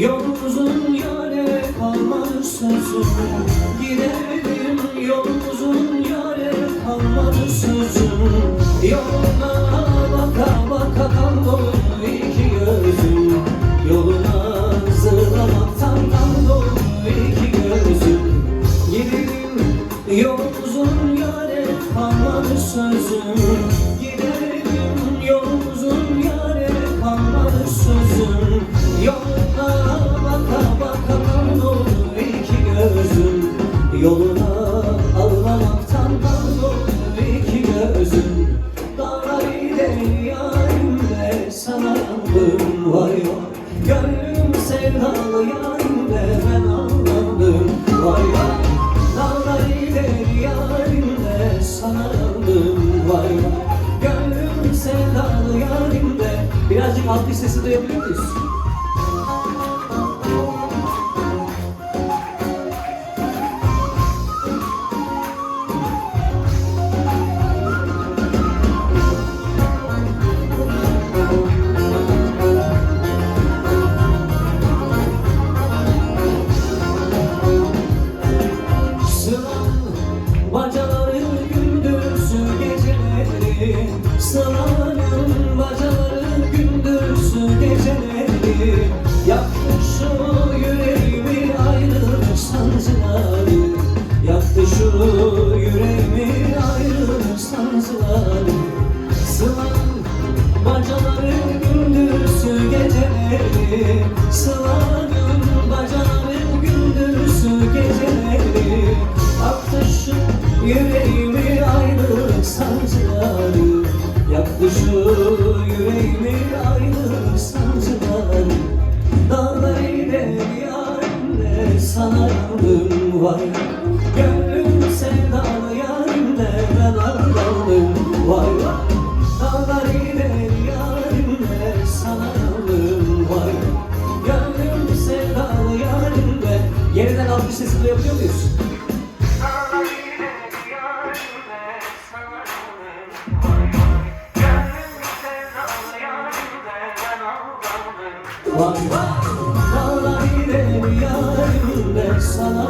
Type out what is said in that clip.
Yolumuzun yâre kalmadı sözüm. Gidelim yolumuzun yâre kalmadı sözüm. Yoluna baka baka kaldı iki gözüm. Yoluna zırlamaktan kaldı iki gözüm. Gidelim yolumuzun yâre kalmadı sözüm. Gidelim yolumuzun yâre kalmadı sözüm. Yoluna baka baka kaldı iki gözüm. Yoluna ağlamaktan kaldı iki gözüm. Dağlar ile yarimle sana yandım vay vay. Gönlüm sevdalı yarimle ben ağladım vay vay. Dağlar ile yarimle sana yandım vay vay. Gönlüm sevdalı yarimle. Birazcık alkış sesi duyabiliyor muyuz? Bacaları gündüzü geceleri, sıranın bacaları gündüzü geceleri. Yaktı şu yüreğimi ayrı sancıları. Yaktı şu yüreğimi ayrı sancıları. Sıran bacaları gündüzü geceleri, sıranın bacaları gündüzü geceleri. Yaktı şu yüreğimi ayrı sancıları. Yaktı şu yüreğimi ayrı sancıları. Dağlar ile yarimle sana yandım vay. Gönlüm sevdalı yarimle ben ağladım vay vay. Dağlar ile yarimle sana yandım vay. Gönlüm sevdalı yarimle. Yeniden alkış sesi duyabiliyor muyuz? Vay vay, dağlar ile yarimle sana